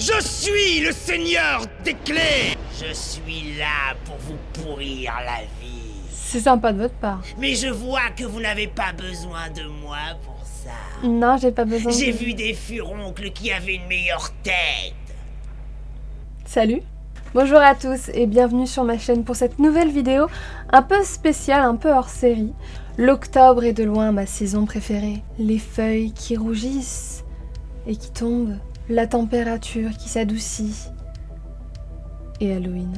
Je suis le seigneur des clés. Je suis là pour vous pourrir la vie. C'est sympa de votre part. Mais je vois que vous n'avez pas besoin de moi pour ça. Non, j'ai pas besoin J'ai vu des furoncles qui avaient une meilleure tête. Salut. Bonjour à tous et bienvenue sur ma chaîne pour cette nouvelle vidéo un peu spéciale, un peu hors série. L'octobre est de loin ma saison préférée. Les feuilles qui rougissent et qui tombent, la température qui s'adoucit et Halloween.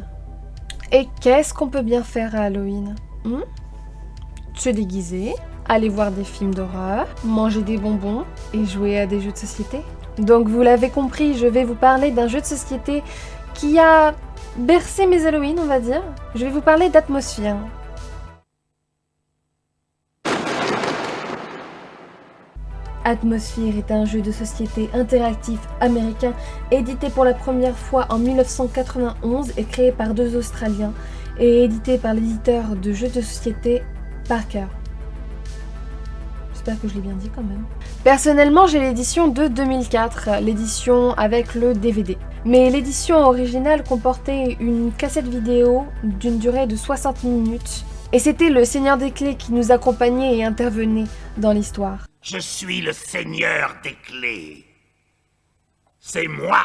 Et qu'est-ce qu'on peut bien faire à Halloween ? Se déguiser, aller voir des films d'horreur, manger des bonbons et jouer à des jeux de société. Donc vous l'avez compris, je vais vous parler d'un jeu de société qui a bercé mes Halloween, on va dire. Je vais vous parler d'Atmosphere. Atmosphere est un jeu de société interactif américain édité pour la première fois en 1991 et créé par deux Australiens et édité par l'éditeur de jeux de société Parker. J'espère que je l'ai bien dit quand même. Personnellement, j'ai l'édition de 2004, l'édition avec le DVD. Mais l'édition originale comportait une cassette vidéo d'une durée de 60 minutes. Et c'était le Seigneur des Clés qui nous accompagnait et intervenait dans l'histoire. Je suis le seigneur des clés. C'est moi,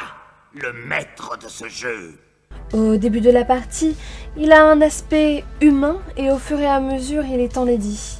le maître de ce jeu. Au début de la partie, il a un aspect humain et au fur et à mesure, il est enlaidi,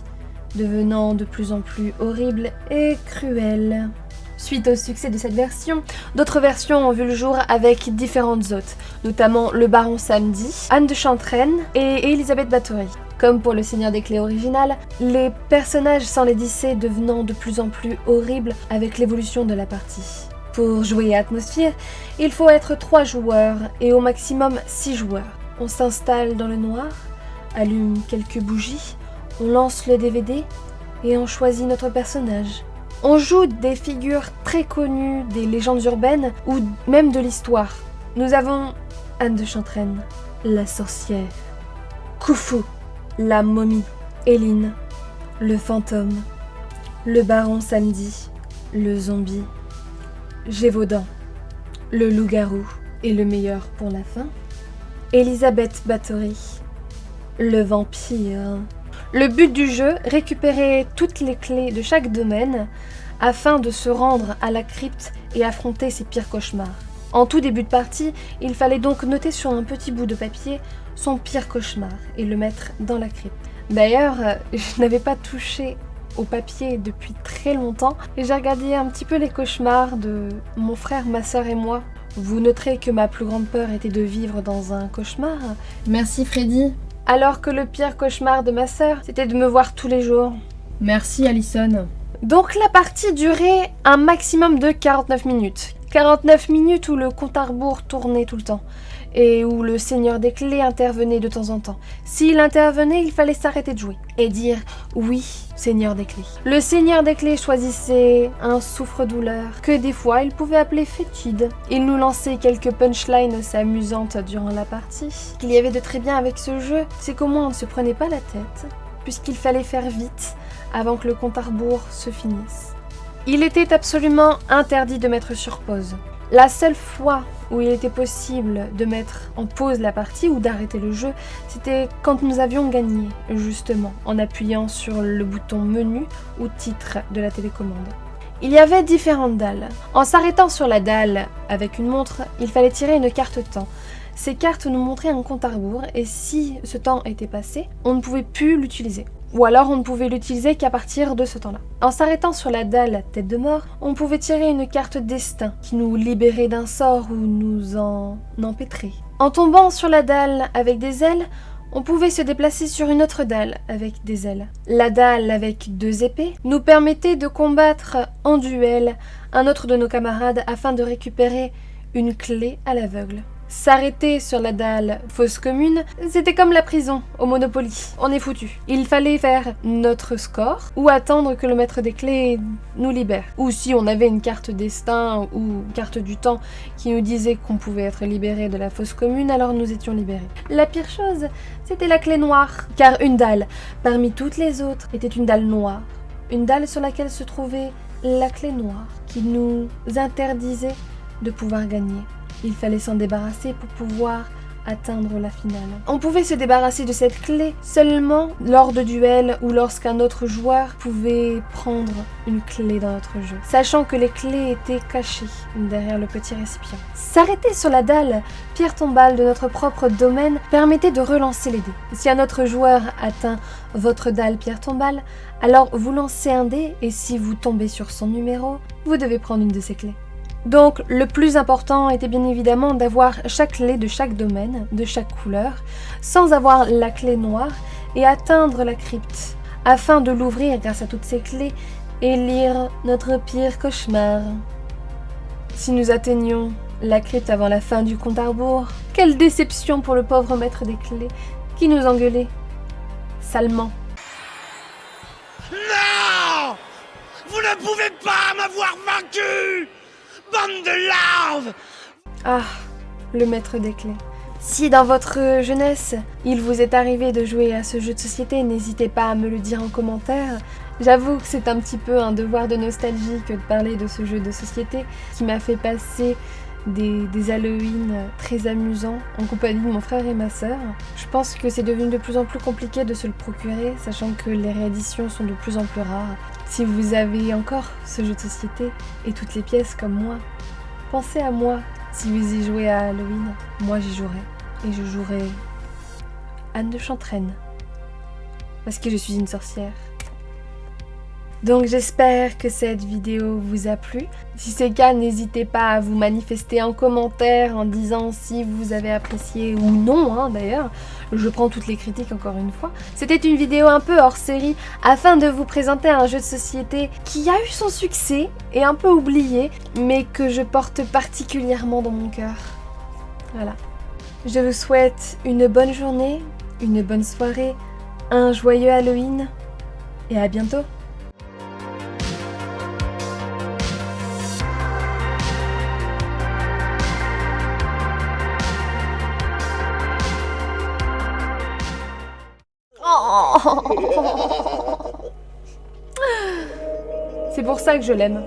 devenant de plus en plus horrible et cruel. Suite au succès de cette version, d'autres versions ont vu le jour avec différentes hôtes, notamment le Baron Samedi, Anne de Chantraine et Elisabeth Bathory. Comme pour le Seigneur des Clés original, les personnages s'enlaidissaient, devenant de plus en plus horribles avec l'évolution de la partie. Pour jouer à Atmosphere, il faut être 3 joueurs et au maximum 6 joueurs. On s'installe dans le noir, allume quelques bougies, on lance le DVD et on choisit notre personnage. On joue des figures très connues des légendes urbaines ou même de l'histoire. Nous avons Anne de Chantraine, la sorcière, Khufu, la momie, Éline, le fantôme, le Baron Samedi, le zombie, Gévaudan, le loup-garou et le meilleur pour la fin, Elisabeth Bathory, le vampire. Le but du jeu, récupérer toutes les clés de chaque domaine afin de se rendre à la crypte et affronter ses pires cauchemars. En tout début de partie, il fallait donc noter sur un petit bout de papier son pire cauchemar et le mettre dans la crypte. D'ailleurs, je n'avais pas touché au papier depuis très longtemps et j'ai regardé un petit peu les cauchemars de mon frère, ma sœur et moi. Vous noterez que ma plus grande peur était de vivre dans un cauchemar. Merci Freddy. Alors que le pire cauchemar de ma sœur, c'était de me voir tous les jours. Merci Alison. Donc la partie durait un maximum de 49 minutes. 49 minutes où le compte à rebours tournait tout le temps et où le Seigneur des Clés intervenait de temps en temps. S'il intervenait, il fallait s'arrêter de jouer et dire « Oui, Seigneur des Clés ». Le Seigneur des Clés choisissait un souffre-douleur que des fois il pouvait appeler fétide. Il nous lançait quelques punchlines assez amusantes durant la partie. Ce qu'il y avait de très bien avec ce jeu, c'est qu'au moins on ne se prenait pas la tête, puisqu'il fallait faire vite avant que le compte à rebours se finisse. Il était absolument interdit de mettre sur pause. La seule fois où il était possible de mettre en pause la partie ou d'arrêter le jeu, c'était quand nous avions gagné, justement, en appuyant sur le bouton menu ou titre de la télécommande. Il y avait différentes dalles. En s'arrêtant sur la dalle avec une montre, il fallait tirer une carte temps. Ces cartes nous montraient un compte à rebours et si ce temps était passé, on ne pouvait plus l'utiliser. Ou alors on ne pouvait l'utiliser qu'à partir de ce temps-là. En s'arrêtant sur la dalle tête de mort, on pouvait tirer une carte destin qui nous libérait d'un sort ou nous en empêtrait. En tombant sur la dalle avec des ailes, on pouvait se déplacer sur une autre dalle avec des ailes. La dalle avec 2 épées nous permettait de combattre en duel un autre de nos camarades afin de récupérer une clé à l'aveugle. S'arrêter sur la dalle fosse commune, c'était comme la prison au Monopoly. On est foutu. Il fallait faire notre score ou attendre que le maître des clés nous libère. Ou si on avait une carte destin ou carte du temps qui nous disait qu'on pouvait être libéré de la fosse commune, alors nous étions libérés. La pire chose, c'était la clé noire. Car une dalle, parmi toutes les autres, était une dalle noire. Une dalle sur laquelle se trouvait la clé noire qui nous interdisait de pouvoir gagner. Il fallait s'en débarrasser pour pouvoir atteindre la finale. On pouvait se débarrasser de cette clé seulement lors de duels ou lorsqu'un autre joueur pouvait prendre une clé dans notre jeu, sachant que les clés étaient cachées derrière le petit récipient. S'arrêter sur la dalle pierre tombale de notre propre domaine permettait de relancer les dés. Si un autre joueur atteint votre dalle pierre tombale, alors vous lancez un dé et si vous tombez sur son numéro, vous devez prendre une de ses clés. Donc le plus important était bien évidemment d'avoir chaque clé de chaque domaine, de chaque couleur, sans avoir la clé noire et atteindre la crypte, afin de l'ouvrir grâce à toutes ces clés et lire notre pire cauchemar. Si nous atteignions la crypte avant la fin du compte à rebours, quelle déception pour le pauvre maître des clés qui nous engueulait salement. Non! Vous ne pouvez pas m'avoir vaincu! Bande de larves! Ah, le maître des clés. Si dans votre jeunesse, il vous est arrivé de jouer à ce jeu de société, n'hésitez pas à me le dire en commentaire. J'avoue que c'est un petit peu un devoir de nostalgie que de parler de ce jeu de société qui m'a fait passer des Halloween très amusants en compagnie de mon frère et ma sœur. Je pense que c'est devenu de plus en plus compliqué de se le procurer, sachant que les rééditions sont de plus en plus rares. Si vous avez encore ce jeu de société et toutes les pièces comme moi, pensez à moi si vous y jouez à Halloween. Moi j'y jouerai. Et je jouerai Anne de Chantraine. Parce que je suis une sorcière. Donc j'espère que cette vidéo vous a plu. Si c'est le cas, n'hésitez pas à vous manifester en commentaire en disant si vous avez apprécié ou non d'ailleurs. Je prends toutes les critiques encore une fois. C'était une vidéo un peu hors série afin de vous présenter un jeu de société qui a eu son succès et un peu oublié, mais que je porte particulièrement dans mon cœur. Voilà. Je vous souhaite une bonne journée, une bonne soirée, un joyeux Halloween et à bientôt. C'est pour ça que je l'aime.